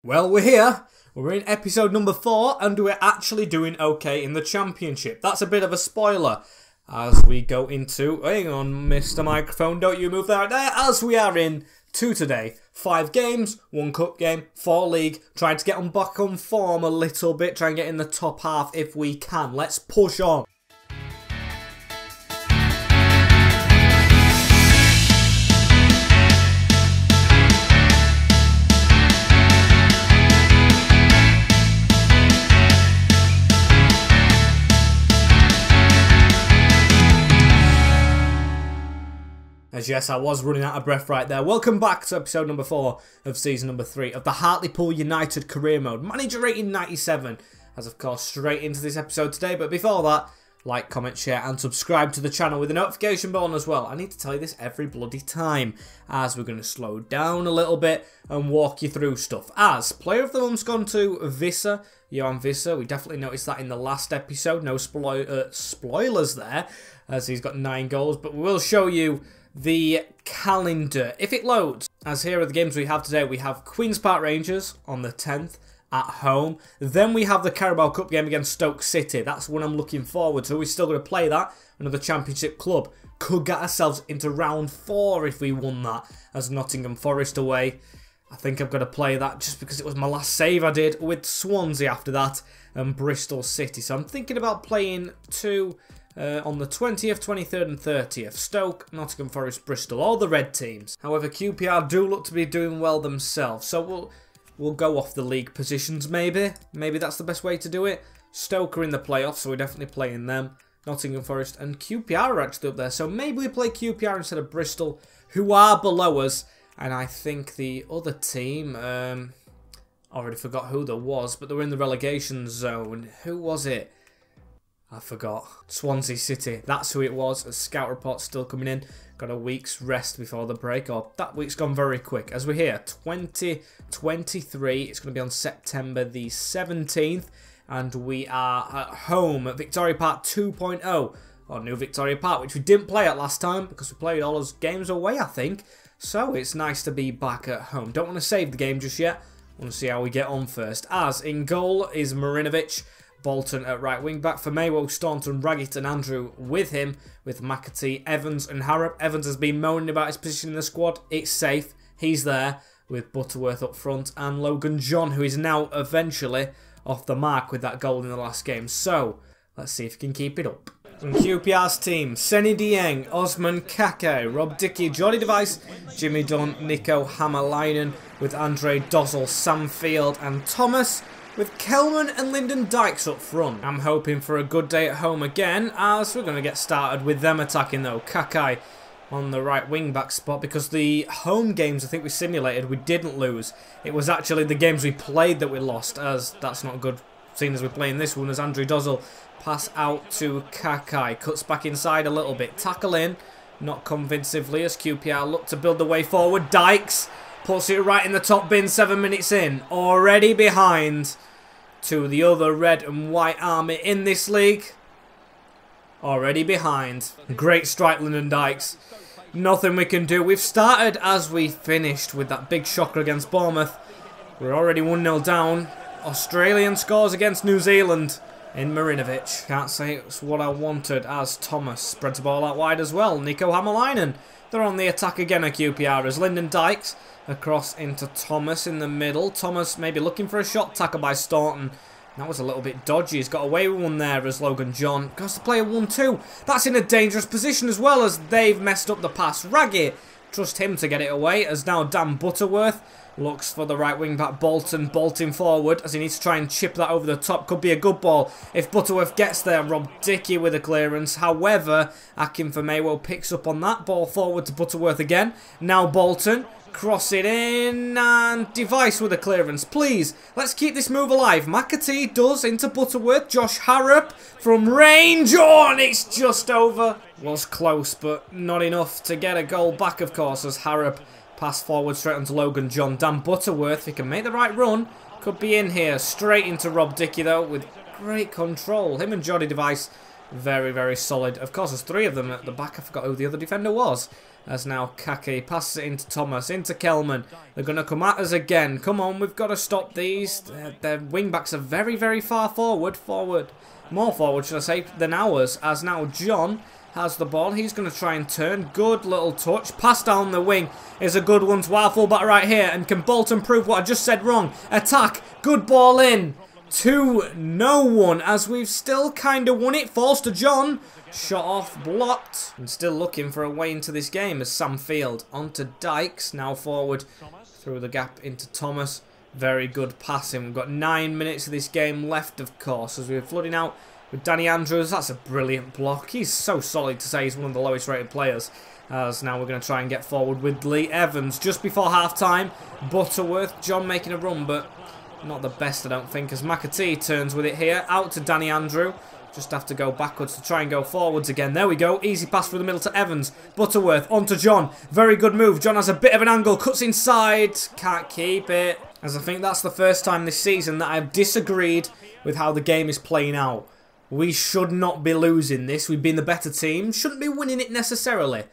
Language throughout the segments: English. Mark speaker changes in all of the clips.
Speaker 1: Well, we're here. We're in episode number 4 and we're actually doing okay in the championship. That's a bit of a spoiler as we go into... Hang on, Mr. Microphone, don't you move that there. As we are in 2 today. 5 games, 1 cup game, 4 league. Trying to get them back on form a little bit. Try and get in the top half if we can. Let's push on. As yes, I was running out of breath right there. Welcome back to episode number 4 of season number 3 of the Hartlepool United career mode. Manager rating 97. As of course, straight into this episode today. But before that, like, comment, share and subscribe to the channel with the notification bell on as well. I need to tell you this every bloody time. As we're going to slow down a little bit and walk you through stuff. As player of the month's gone to Visser. Johan Visser. We definitely noticed that in the last episode. No spoilers there. As he's got 9 goals. But we will show you the calendar if it loads. As here are the games we have today. We have Queen's Park Rangers on the 10th at home. Then we have the Carabao Cup game against Stoke City. That's one I'm looking forward to. We're still going to play that. Another championship club. Could get ourselves into round 4 if we won that. As Nottingham Forest away. I think I've got to play that just because it was my last save I did with Swansea after that. And Bristol City. So I'm thinking about playing 2... on the 20th, 23rd and 30th. Stoke, Nottingham Forest, Bristol. All the red teams. However, QPR do look to be doing well themselves. So we'll go off the league positions maybe. Maybe that's the best way to do it. Stoke are in the playoffs, so we're definitely playing them. Nottingham Forest and QPR are actually up there. So maybe we play QPR instead of Bristol, who are below us. And I think the other team... I already forgot who there was, but they were in the relegation zone. Who was it? I forgot. Swansea City. That's who it was. A scout report still coming in. Got a week's rest before the break. Or that week's gone very quick. As we're here, 2023. It's going to be on September the 17th. And we are at home at Victoria Park 2.0. Or New Victoria Park, which we didn't play at last time. Because we played all those games away, I think. So it's nice to be back at home. Don't want to save the game just yet. Want to see how we get on first. As in goal is Marinovic. Bolton at right wing back for Maywell, Staunton, Raggett and Andrew with him, with McAtee, Evans and Harrop. Evans has been moaning about his position in the squad. It's safe. He's there with Butterworth up front and Logan John, who is now eventually off the mark with that goal in the last game. So, let's see if he can keep it up. From QPR's team, Seny Dieng, Osman Kake, Rob Dickey, Jordy Device, Jimmy Dunn, Nico Hammerleinen with Andre Dozzell, Sam Field and Thomas, with Kelman and Lyndon Dykes up front. I'm hoping for a good day at home again, as we're going to get started with them attacking though. Kakai on the right wing back spot, because the home games I think we simulated, we didn't lose. It was actually the games we played that we lost, as that's not good, seeing as we're playing this one. As Andrew Dozzell pass out to Kakai, cuts back inside a little bit, tackle in, not convincingly as QPR look to build the way forward. Dykes puts it right in the top bin, 7 minutes in, already behind to the other red and white army in this league. Already behind. Great strike, Lyndon Dykes. Nothing we can do. We've started as we finished with that big shocker against Bournemouth. We're already 1-0 down. Australian scores against New Zealand in Marinovic. Can't say it's what I wanted, as Thomas spreads the ball out wide as well. Nico Hammerleinen. They're on the attack again at QPR as Lyndon Dykes across into Thomas in the middle. Thomas maybe looking for a shot, tackle by Staunton. That was a little bit dodgy. He's got away with one there as Logan John goes to play a 1-2. That's in a dangerous position as well, as they've messed up the pass. Raggett, trust him to get it away, as now Dan Butterworth looks for the right wing back Bolton, bolting forward as he needs to try and chip that over the top. Could be a good ball if Butterworth gets there. Rob Dickey with a clearance. However, Akin for Maywell picks up on that. Ball forward to Butterworth again. Now Bolton. Cross it in, and Device with a clearance. Please, let's keep this move alive. McAtee does into Butterworth. Josh Harrop from range on. It's just over. Was close, but not enough to get a goal back, of course, as Harrop pass forward straight onto Logan John. Dan Butterworth, he can make the right run. Could be in here. Straight into Rob Dickey, though, with great control. Him and Jordy Device Very, very solid. Of course, there's 3 of them at the back. I forgot who the other defender was. As now Kake passes it into Thomas, into Kelman. They're going to come at us again. Come on, we've got to stop these. Their wing-backs are very, very far forward. More forward, should I say, than ours. As now John has the ball. He's going to try and turn. Good little touch. Pass down the wing is a good one to our fullback right here. And can Bolton prove what I just said wrong? Attack. Good ball in. 2-1 as we've still kind of won it. Falls to John. Shot off, blocked. And still looking for a way into this game as Sam Field onto Dykes. Now forward through the gap into Thomas. Very good passing. We've got 9 minutes of this game left, of course, as we're flooding out with Danny Andrews. That's a brilliant block. He's so solid to say he's one of the lowest rated players. As now we're going to try and get forward with Lee Evans just before half-time. Butterworth, John making a run, but not the best, I don't think, as McAtee turns with it here. Out to Danny Andrew. Just have to go backwards to try and go forwards again. There we go. Easy pass through the middle to Evans. Butterworth onto John. Very good move. John has a bit of an angle. Cuts inside. Can't keep it. As I think that's the first time this season that I've disagreed with how the game is playing out. We should not be losing this. We've been the better team. Shouldn't be winning it necessarily.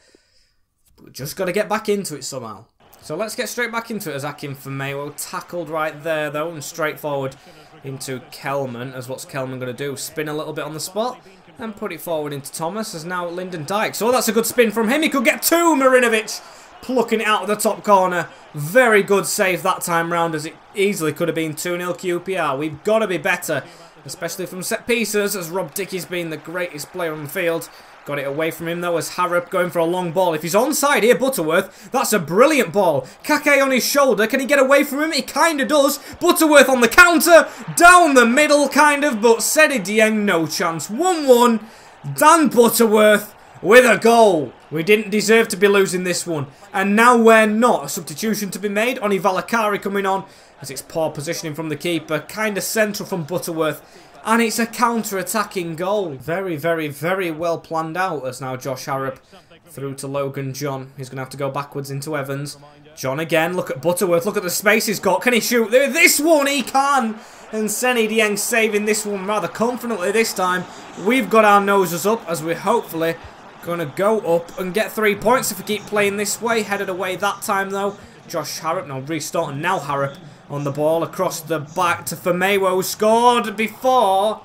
Speaker 1: But just got to get back into it somehow. So let's get straight back into it as Akinfenmewo tackled right there though and straight forward into Kelman. As what's Kelman going to do? Spin a little bit on the spot and put it forward into Thomas as now Lyndon Dykes. Oh, that's a good spin from him. He could get 2. Marinovic plucking it out of the top corner. Very good save that time round as it easily could have been 2-0 QPR. We've got to be better, especially from set pieces as Rob Dickey's been the greatest player on the field. Got it away from him though as Harrop going for a long ball. If he's onside here, Butterworth, that's a brilliant ball. Kake on his shoulder. Can he get away from him? He kind of does. Butterworth on the counter. Down the middle kind of, but Sedi Dieng no chance. 1-1. Dan Butterworth with a goal. We didn't deserve to be losing this one. And now we're not. A substitution to be made. Oni Valakari coming on as it's poor positioning from the keeper. Kind of central from Butterworth. And it's a counter-attacking goal. Very, very, very well planned out as now Josh Harrop through to Logan John. He's going to have to go backwards into Evans. John again. Look at Butterworth. Look at the space he's got. Can he shoot? This one he can. And Seny Dieng saving this one rather confidently this time. We've got our noses up as we're hopefully going to go up and get 3 points if we keep playing this way. Headed away that time though. Josh Harrop now restarting. Now Harrop on the ball across the back to Femewo. Scored before.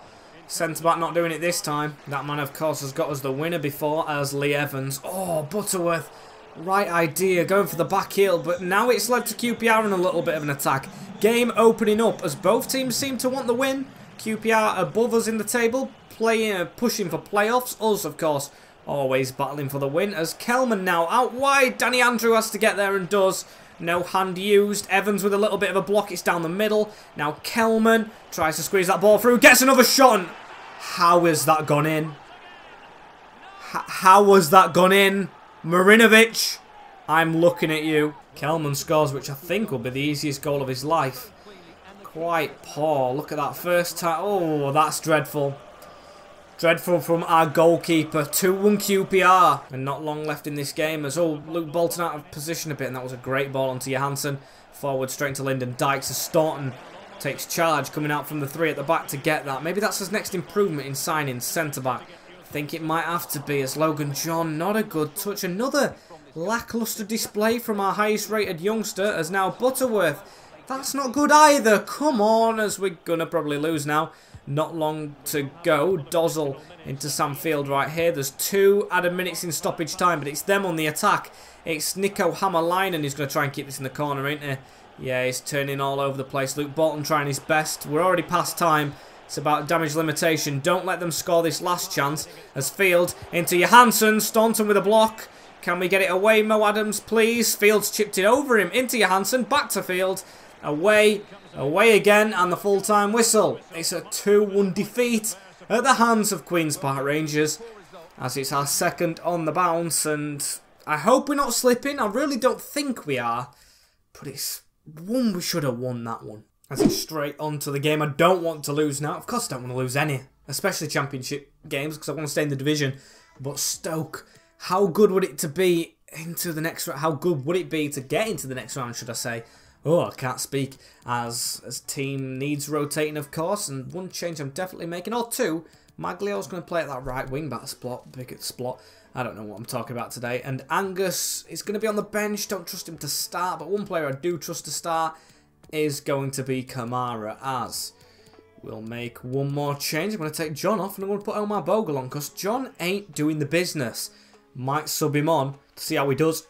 Speaker 1: Centre-back not doing it this time. That man, of course, has got us the winner before as Lee Evans. Oh, Butterworth. Right idea. Going for the back heel. But now it's led to QPR in a little bit of an attack. Game opening up as both teams seem to want the win. QPR above us in the table. Pushing for playoffs. Us, of course, always battling for the win. As Kelman now out wide. Danny Andrew has to get there and does. No hand used. Evans with a little bit of a block. It's down the middle. Now Kelman tries to squeeze that ball through. Gets another shot. And how has that gone in? How has that gone in? Marinovic, I'm looking at you. Kelman scores, which I think will be the easiest goal of his life. Quite poor. Look at that first time. Oh, that's dreadful. Dreadful from our goalkeeper. 2-1 QPR. And not long left in this game as, oh, Luke Bolton out of position a bit. And that was a great ball onto Johansson. Forward straight to Lyndon Dykes as Staunton takes charge coming out from the 3 at the back to get that. Maybe that's his next improvement in signing centre-back. I think it might have to be as Logan John. Not a good touch. Another lacklustre display from our highest rated youngster as now Butterworth. That's not good either. Come on, as we're going to probably lose now. Not long to go. Dozzle into Sam Field right here. There's 2 added minutes in stoppage time, but it's them on the attack. It's Nico Hammerleinen who's going to try and keep this in the corner, ain't he? Yeah, he's turning all over the place. Luke Bolton trying his best. We're already past time. It's about damage limitation. Don't let them score this last chance. As Field into Johansson. Staunton with a block. Can we get it away, Mo Adams, please? Field's chipped it over him. Into Johansson. Back to Field. Away. Away again, and the full-time whistle. It's a 2-1 defeat at the hands of Queen's Park Rangers, as it's our second on the bounce, and I hope we're not slipping. I really don't think we are, but it's one we should have won that one. As it's straight onto the game, I don't want to lose now. Of course I don't want to lose any, especially championship games, because I want to stay in the division. But Stoke, how good would it to be into the next round? How good would it be to get into the next round, should I say? Oh, I can't speak, as team needs rotating, of course, and one change I'm definitely making, or 2, Maglio's going to play at that right wing back spot. Big spot. I don't know what I'm talking about today. And Angus is going to be on the bench. Don't trust him to start. But one player I do trust to start is going to be Kamara, as we'll make one more change. I'm going to take John off and I'm going to put Omar Bogle on because John ain't doing the business. Might sub him on to see how he does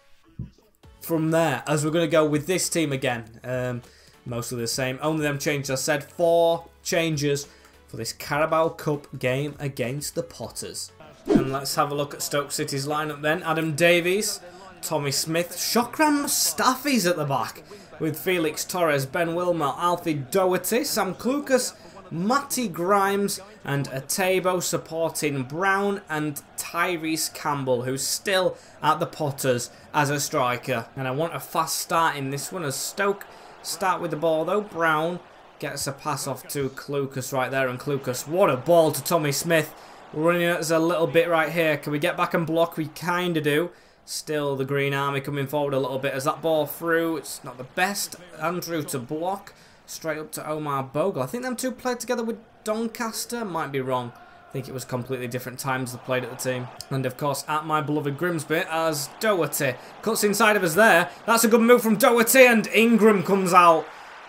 Speaker 1: from there, as we're going to go with this team again. Mostly the same. Only them changes. I said 4 changes for this Carabao Cup game against the Potters. And let's have a look at Stoke City's lineup then. Adam Davies, Tommy Smith, Shokran Mustafi's at the back, with Felix Torres, Ben Wilmot, Alfie Doherty, Sam Clucas, Matty Grimes and Atebo supporting Brown and Tyrese Campbell, who's still at the Potters as a striker. And I want a fast start in this one as Stoke start with the ball though. Brown gets a pass off to Clucas right there, and Clucas, what a ball to Tommy Smith. We're running us a little bit right here. Can we get back and block? We kind of do. Still the Green Army coming forward a little bit as that ball through. It's not the best. Andrew to block. Straight up to Omar Bogle. I think them two played together with Doncaster. Might be wrong. I think it was completely different times they played at the team. And of course, at my beloved Grimsby as Doherty cuts inside of us there. That's a good move from Doherty, and Ingram comes out.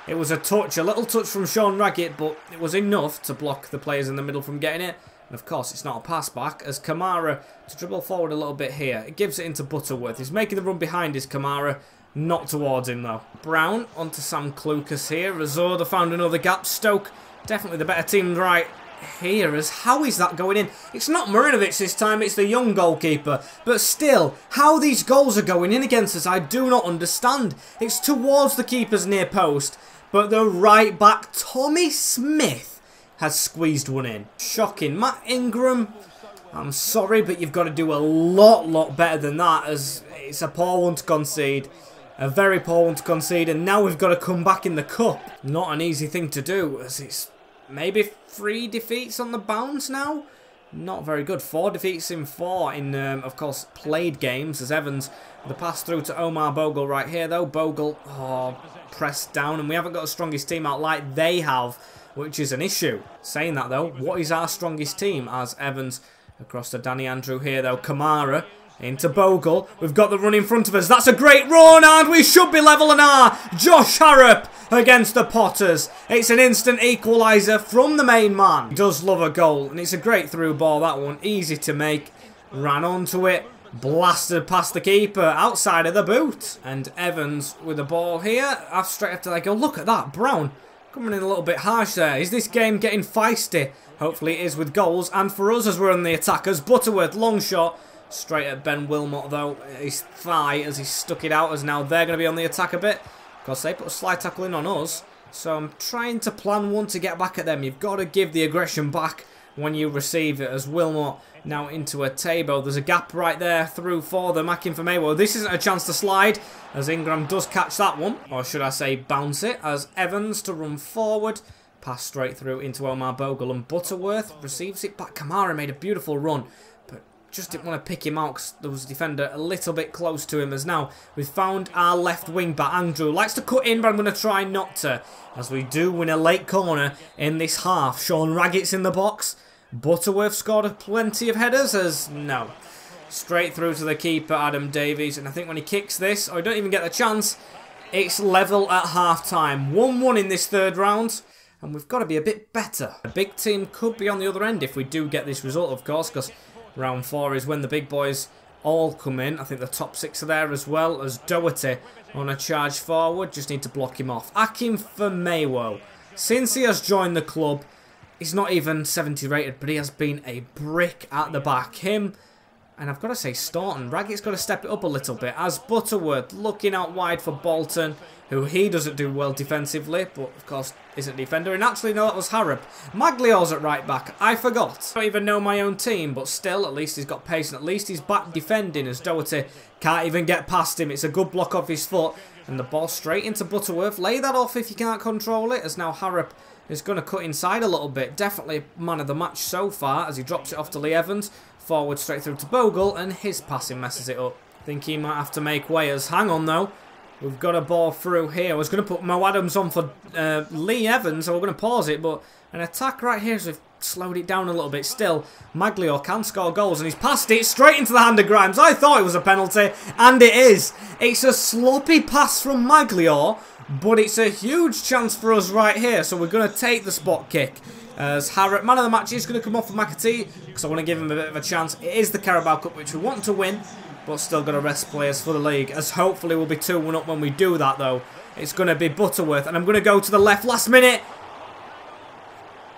Speaker 1: It was a touch, a little touch from Sean Raggett, but it was enough to block the players in the middle from getting it. And of course, it's not a pass back as Kamara to dribble forward a little bit here. It gives it into Butterworth. He's making the run behind his Kamara. Not towards him though. Brown onto Sam Clucas here. Razorda found another gap. Stoke definitely the better team right here. As how is that going in? It's not Marinovic this time, it's the young goalkeeper. But still, how these goals are going in against us, I do not understand. It's towards the keeper's near post, but the right back, Tommy Smith, has squeezed one in. Shocking. Matt Ingram, I'm sorry, but you've got to do a lot better than that, as it's a poor one to concede. A very poor one to concede, and now we've got to come back in the cup. Not an easy thing to do, as it's maybe 3 defeats on the bounce now. Not very good. 4 defeats in 4 in, of course, played games, as Evans, the pass through to Omar Bogle right here, though. Bogle, pressed down, and we haven't got the strongest team out like they have, which is an issue. Saying that, though, what is our strongest team? As Evans across to Danny Andrew here, though. Kamara into Bogle. We've got the run in front of us. That's a great run, and we should be level and are. Josh Harrop against the Potters. It's an instant equaliser from the main man. He does love a goal, and it's a great through ball, that one. Easy to make. Ran onto it. Blasted past the keeper outside of the boot. And Evans with the ball here. Straight after that goal. Look at that. Brown coming in a little bit harsh there. Is this game getting feisty? Hopefully it is with goals. And for us as we're on the attackers. Butterworth, long shot. Straight at Ben Wilmot though. His thigh as he stuck it out, as now they're going to be on the attack a bit. Because they put a slide tackle in on us. So I'm trying to plan one to get back at them. You've got to give the aggression back when you receive it, as Wilmot now into a table. There's a gap right there through for them. Mackin for Mayweather. This isn't a chance to slide, as Ingram does catch that one. Or should I say bounce it, as Evans to run forward. Pass straight through into Omar Bogle, and Butterworth receives it back. Kamara made a beautiful run, but just didn't want to pick him out because there was a defender a little bit close to him. As now we've found our left wing back. Andrew likes to cut in, but I'm going to try not to, as we do win a late corner in this half. Sean Raggett's in the box. Butterworth scored plenty of headers, as no. Straight through to the keeper, Adam Davies, and I think when he kicks this, or he don't even get the chance, it's level at half-time. 1-1 in this third round, and we've got to be a bit better. A big team could be on the other end if we do get this result, of course, because round 4 is when the big boys all come in. I think the top 6 are there, as well as Doherty on a charge forward. Just need to block him off. Akin for Maywo. Since he has joined the club, he's not even 70 rated, but he has been a brick at the back. Him, and I've got to say Staunton. Raggett's got to step it up a little bit, as Butterworth looking out wide for Bolton, who he doesn't do well defensively, but of course isn't a defender. And actually, no, that was Harrop. Maglio's at right back. I forgot. I don't even know my own team, but still, at least he's got pace, and at least he's back defending, as Doherty can't even get past him. It's a good block off his foot, and the ball straight into Butterworth. Lay that off if you can't control it, as now Harrop is going to cut inside a little bit. Definitely man of the match so far, as he drops it off to Lee Evans. Forward straight through to Bogle, and his passing messes it up. I think he might have to make way, as hang on though. We've got a ball through here. I was going to put Mo Adams on for Lee Evans, so we're going to pause it, but an attack right here, as we've slowed it down a little bit. Still, Maglior can score goals, and he's passed it straight into the hand of Grimes. I thought it was a penalty, and it is. It's a sloppy pass from Maglior, but it's a huge chance for us right here, so we're going to take the spot kick. As Harrop, man of the match, is going to come off for McAtee, because I want to give him a bit of a chance. It is the Carabao Cup, which we want to win, but still got to rest players for the league, as hopefully we'll be 2-1 up when we do that, though. It's going to be Butterworth, and I'm going to go to the left last minute.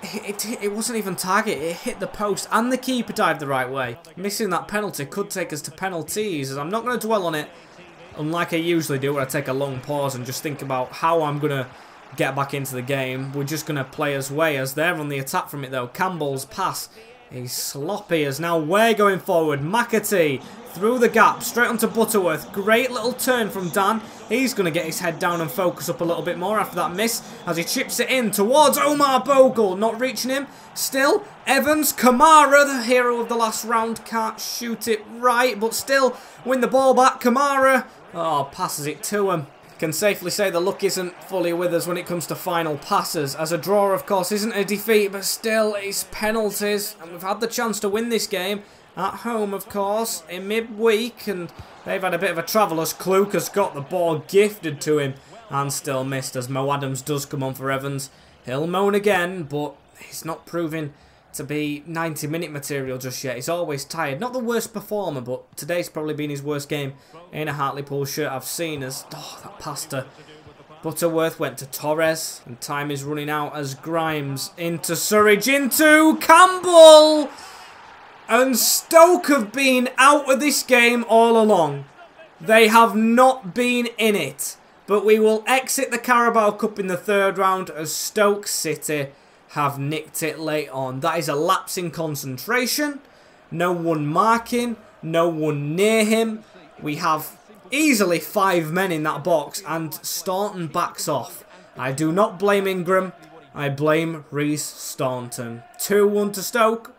Speaker 1: It wasn't even target, it hit the post, and the keeper dived the right way. Missing that penalty could take us to penalties, as I'm not going to dwell on it, unlike I usually do, where I take a long pause and just think about how I'm going to get back into the game. We're just going to play us way, as they're on the attack from it though. Campbell's pass is sloppy, as now we're going forward. McAtee through the gap, straight onto Butterworth. Great little turn from Dan. He's going to get his head down and focus up a little bit more after that miss, as he chips it in towards Omar Bogle. Not reaching him. Still, Evans, Kamara, the hero of the last round, can't shoot it right, but still win the ball back. Kamara, oh, passes it to him. Can safely say the luck isn't fully with us when it comes to final passes, as a draw of course isn't a defeat, but still it's penalties, and we've had the chance to win this game at home of course in midweek, and they've had a bit of a travel as Kluk has got the ball gifted to him and still missed, as Mo Adams does come on for Evans. He'll moan again, but he's not proving to be 90-minute material just yet. He's always tired. Not the worst performer, but today's probably been his worst game in a Hartlepool shirt I've seen, as that pass to Butterworth went to Torres, and time is running out as Grimes into Surridge, into Campbell, and Stoke have been out of this game all along. They have not been in it, but we will exit the Carabao Cup in the 3rd round as Stoke City have nicked it late on. That is a lapse in concentration. No one marking, no one near him. We have easily 5 men in that box, and Staunton backs off. I do not blame Ingram, I blame Reece Staunton. 2-1 to Stoke,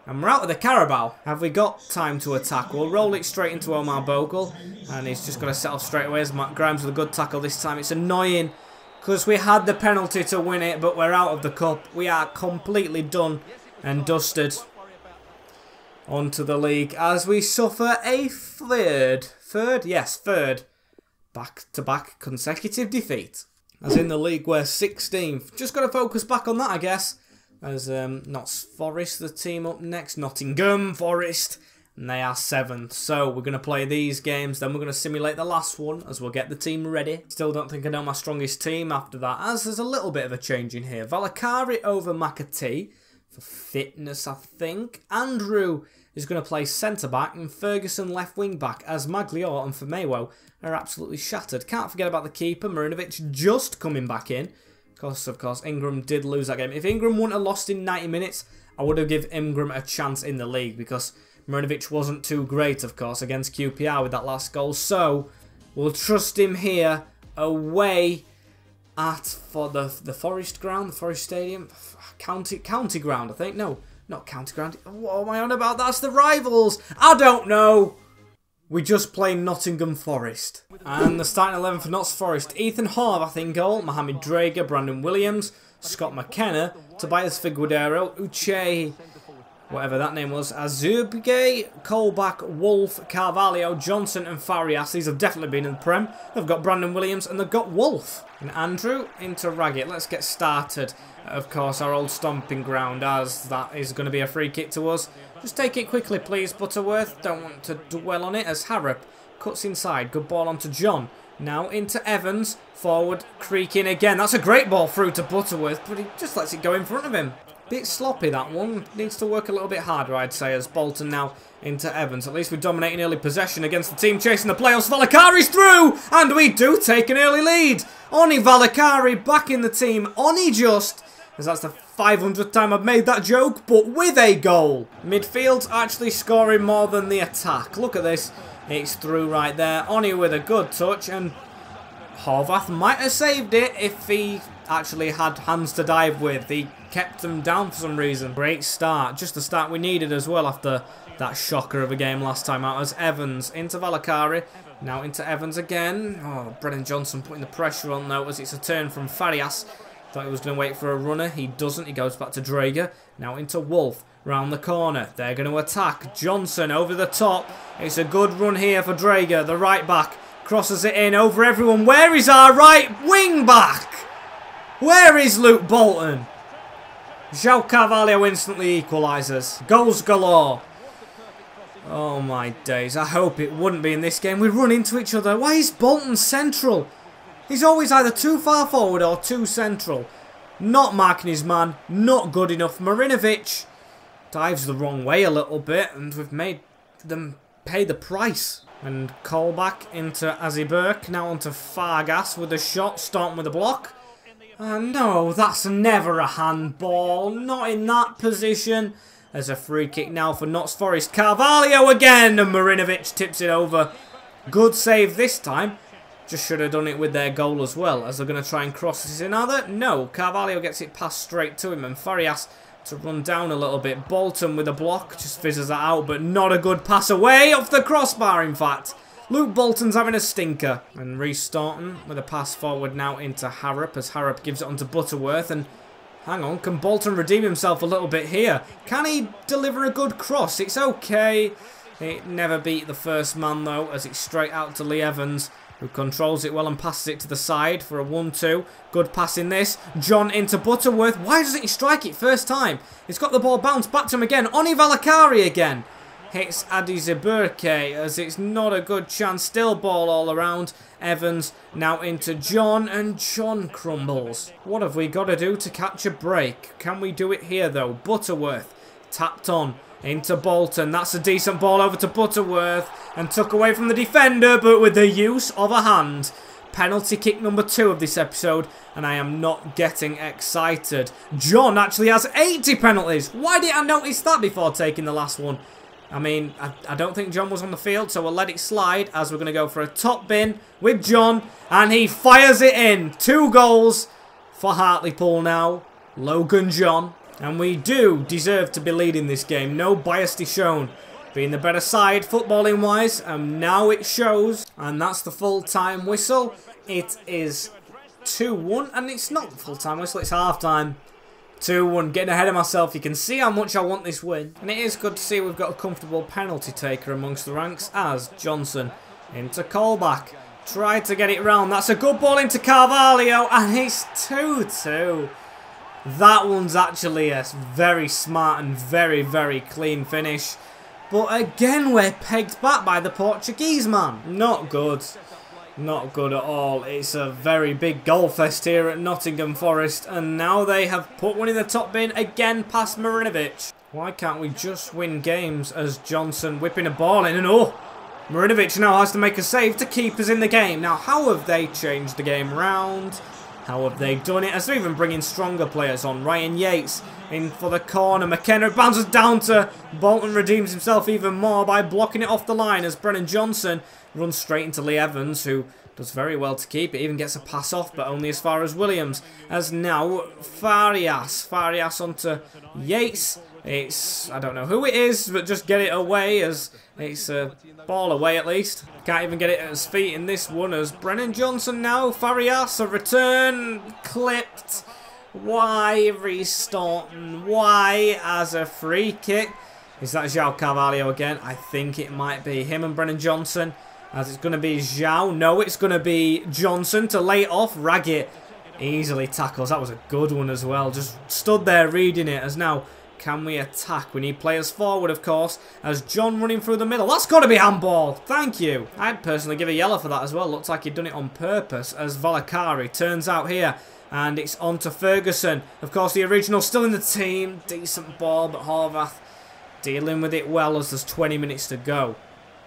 Speaker 1: and we're out of the Carabao. Have we got time to attack? We'll roll it straight into Omar Bogle, and he's just going to set off straight away as Matt Grimes with a good tackle this time. It's annoying, because we had the penalty to win it, but we're out of the cup. We are completely done and dusted. On to the league as we suffer a third back-to-back consecutive defeat. As in the league, we're 16th. Just got to focus back on that, I guess. As Notts Forest, the team up next. Nottingham Forest. And they are 7th. So we're going to play these games. Then we're going to simulate the last one as we'll get the team ready. Still don't think I know my strongest team after that, as there's a little bit of a change in here. Valakari over McAtee for fitness, I think. Andrew is going to play centre-back, and Ferguson left wing-back, as Maglior and Firmino are absolutely shattered. Can't forget about the keeper, Marinovic, just coming back in. Of course, Ingram did lose that game. If Ingram wouldn't have lost in 90 minutes, I would have given Ingram a chance in the league, because Marinovic wasn't too great, of course, against QPR with that last goal. So, we'll trust him here, away for the Forest ground, the Forest Stadium. County ground, I think. No, not County ground. What am I on about? That's the rivals. I don't know. We just play Nottingham Forest. And the starting 11 for Notts Forest. Ethan Horvath in goal. Mohamed Drager, Brandon Williams, Scott McKenna, Tobias Figueroa, Uche, whatever that name was, Azubige, Colback, Wolf, Carvalho, Johnson and Farias. These have definitely been in the Prem. They've got Brandon Williams and they've got Wolf. And Andrew into Raggett. Let's get started. Of course, our old stomping ground, as that is going to be a free kick to us. Just take it quickly, please, Butterworth. Don't want to dwell on it, as Harrop cuts inside. Good ball onto John. Now into Evans. Forward, creaking again. That's a great ball through to Butterworth, but he just lets it go in front of him. Bit sloppy, that one. Needs to work a little bit harder, I'd say, as Bolton now into Evans. At least we're dominating early possession against the team chasing the playoffs. Valakari's through! And we do take an early lead. Oni Valakari back in the team. Oni just, as that's the 500th time I've made that joke, but with a goal. Midfield's actually scoring more than the attack. Look at this. It's through right there. Oni with a good touch, and Horvath might have saved it if he actually had hands to dive with. He kept them down for some reason. Great start. Just the start we needed as well after that shocker of a game last time out, as Evans into Valakari. Now into Evans again. Oh, Brennan Johnson putting the pressure on though, as it's a turn from Farias. Thought he was going to wait for a runner. He doesn't. He goes back to Drager. Now into Wolf. Round the corner. They're going to attack. Johnson over the top. It's a good run here for Drager, the right back. Crosses it in over everyone. Where is our right wing back? Where is Luke Bolton? João Carvalho instantly equalises. Goals galore. Oh my days. I hope it wouldn't be in this game. We run into each other. Why is Bolton central? He's always either too far forward or too central. Not marking his man. Not good enough. Marinovic dives the wrong way a little bit, and we've made them pay the price. And call back into Azzy Burke. Now onto Fargas with a shot. Staunton with a block. No, that's never a handball. Not in that position. There's a free kick now for Notts Forest. Carvalho again, and Marinovic tips it over. Good save this time. Just should have done it with their goal as well, as they're going to try and cross this in. No, Carvalho gets it passed straight to him, and Farias to run down a little bit. Bolton with a block, just fizzes that out, but not a good pass away off the crossbar, in fact. Luke Bolton's having a stinker. And Rhys Staunton with a pass forward now into Harrop, as Harrop gives it on to Butterworth. And hang on, can Bolton redeem himself a little bit here? Can he deliver a good cross? It's okay. It never beat the first man though, as it's straight out to Lee Evans, who controls it well and passes it to the side for a 1-2. Good pass in this. John into Butterworth. Why doesn't he strike it first time? He's got the ball bounced back to him again. Oni Valakari again. Hits Adi Zeburke, as it's not a good chance. Still ball all around. Evans now into John, and John crumbles. What have we got to do to catch a break? Can we do it here though? Butterworth tapped on into Bolton. That's a decent ball over to Butterworth, and took away from the defender, but with the use of a hand. Penalty kick number 2 of this episode, and I am not getting excited. John actually has 80 penalties. Why didn't I notice that before taking the last one? I mean, I don't think John was on the field, so we'll let it slide, as we're going to go for a top bin with John, and he fires it in. 2 goals for Hartlepool now. Logan John. And we do deserve to be leading this game. No bias to shown. Being the better side, footballing wise, and now it shows. And that's the full-time whistle. It is 2-1, and it's not the full-time whistle, it's half-time. 2-1, getting ahead of myself. You can see how much I want this win. And it is good to see we've got a comfortable penalty taker amongst the ranks, as Johnson into Colback. Tried to get it round. That's a good ball into Carvalho, and it's 2-2. That one's actually a very smart and very, very clean finish. But again, we're pegged back by the Portuguese man. Not good. Not good at all. It's a very big goal fest here at Nottingham Forest. And now they have put one in the top bin again past Marinovic. Why can't we just win games, as Johnson whipping a ball in? And oh, Marinovic now has to make a save to keep us in the game. Now, how have they changed the game round? How have they done it? As they're even bringing stronger players on. Ryan Yates in for the corner. McKenna bounces down to Bolton. Redeems himself even more by blocking it off the line, as Brennan Johnson runs straight into Lee Evans, who does very well to keep it. Even gets a pass off, but only as far as Williams. As now Farias. Farias onto Yates. It's, I don't know who it is, but just get it away, as it's a ball away at least. Can't even get it at his feet in this one, as Brennan Johnson now. Farias, a return, clipped. Why Rhys Staunton? Why as a free kick? Is that João Carvalho again? I think it might be him and Brennan Johnson, as it's going to be João. No, it's going to be Johnson to lay it off. Raggett easily tackles. That was a good one as well. Just stood there reading it, as now... Can we attack? We need players forward, of course, as John running through the middle. That's got to be handball. Thank you. I'd personally give a yellow for that as well. Looks like he'd done it on purpose, as Valakari turns out here. And it's on to Ferguson. Of course, the original still in the team. Decent ball, but Horvath dealing with it well, as there's 20 minutes to go.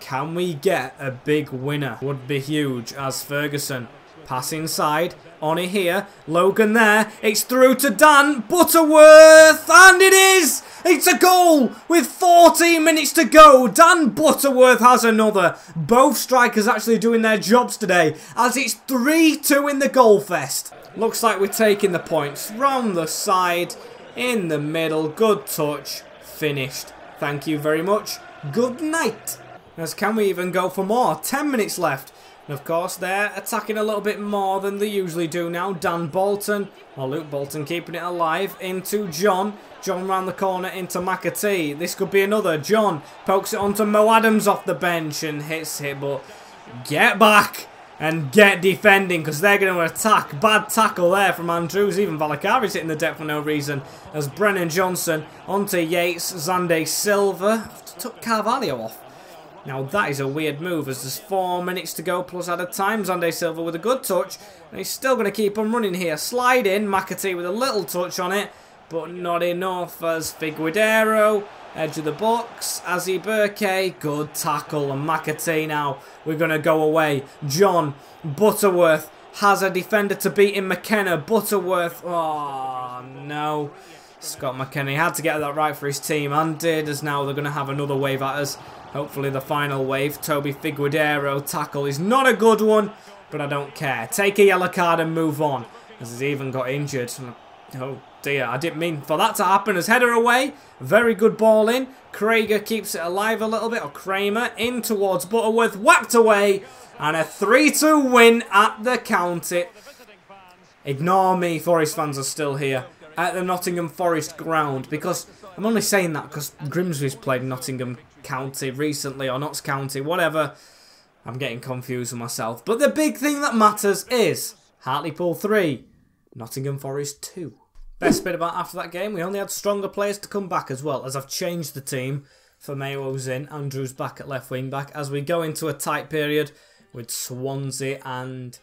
Speaker 1: Can we get a big winner? Would be huge, as Ferguson pass inside. On it here. Logan there. It's through to Dan Butterworth. And it is! It's a goal with 14 minutes to go. Dan Butterworth has another. Both strikers actually doing their jobs today, as it's 3-2 in the goal fest. Looks like we're taking the points. Round the side. In the middle. Good touch. Finished. Thank you very much. Good night. As can we even go for more? 10 minutes left. And of course, they're attacking a little bit more than they usually do now. Dan Bolton, or Luke Bolton, keeping it alive into John. John round the corner into McAtee. This could be another. John pokes it onto Mo Adams off the bench and hits it, but get back and get defending because they're going to attack. Bad tackle there from Andrews. Even Valakari's hitting the deck for no reason. As Brennan Johnson onto Yates. Zande Silva took Carvalho off. Now that is a weird move as there's 4 minutes to go plus added time. Zande Silva with a good touch. And he's still going to keep on running here. Slide in. McAtee with a little touch on it. But not enough as Figueroa. Edge of the box. Azzy Burke. Good tackle. And McAtee now. We're going to go away. John Butterworth has a defender to beat in McKenna. Butterworth. Oh, no. Scott McKenna had to get that right for his team and did, as now they're going to have another wave at us. Hopefully the final wave. Toby Figueroa tackle is not a good one, but I don't care. Take a yellow card and move on, as he's even got injured. Oh dear, I didn't mean for that to happen. As header away, very good ball in. Krager keeps it alive a little bit, or Kramer in towards Butterworth, whacked away, and a 3-2 win at the county. Ignore me, Forest fans are still here at the Nottingham Forest ground, because I'm only saying that because Grimsby's played Nottingham County recently, or Notts County, whatever. I'm getting confused with myself. But the big thing that matters is Hartlepool 3, Nottingham Forest 2. Best bit about after that game, we only had stronger players to come back as well, as I've changed the team. For Mayo's in, Andrews back at left wing back, as we go into a tight period with Swansea and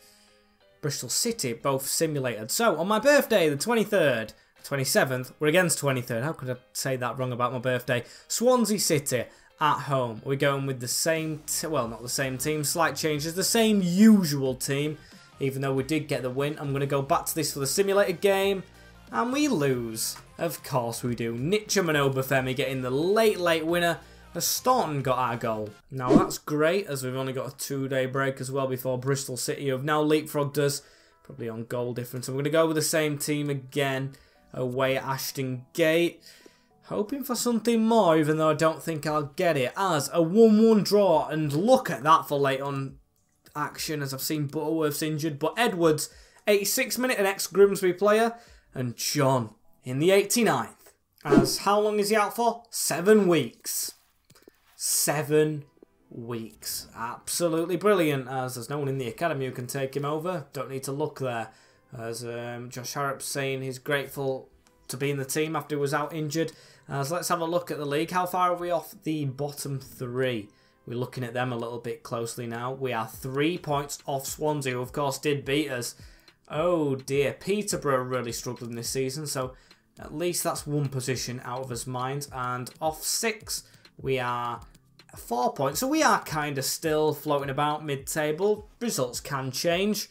Speaker 1: Bristol City both simulated. So, on my birthday, the 23rd, 27th, we're against 23rd. How could I say that wrong about my birthday? Swansea City at home. We're going with the same, well, not the same team, slight changes, the same usual team. Even though we did get the win, I'm going to go back to this for the simulated game. And we lose. Of course we do. Nicham and Obafemi getting the late winner. As Staunton got our goal. Now that's great, as we've only got a 2-day break as well before Bristol City, who have now leapfrogged us. Probably on goal difference. I'm going to go with the same team again. Away at Ashton Gate. Hoping for something more, even though I don't think I'll get it. As a 1-1 draw. And look at that for late on action, as I've seen Butterworth's injured. But Edwards, 86th minute, an ex-Grimsby player. And John in the 89th. As how long is he out for? 7 weeks. 7 weeks. Absolutely brilliant, as there's no one in the academy who can take him over. Don't need to look there. As Josh Harrop's saying he's grateful to be in the team after he was out injured. As let's have a look at the league. How far are we off the bottom 3? We're looking at them a little bit closely now. We are 3 points off Swansea, who of course did beat us. Oh dear, Peterborough really struggling this season, so at least that's 1 position out of his mind. And off 6, we are 4 points. So we are kind of still floating about mid-table. Results can change,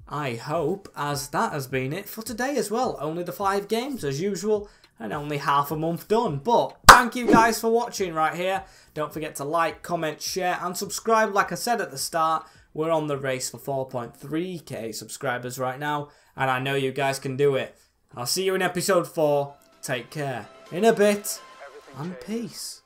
Speaker 1: I hope, as that has been it for today as well. Only the 5 games as usual, and only half a month done. But thank you guys for watching right here. Don't forget to like, comment, share, and subscribe. Like I said at the start, we're on the race for 4.3k subscribers right now, and I know you guys can do it. I'll see you in episode 4. Take care. In a bit, and peace.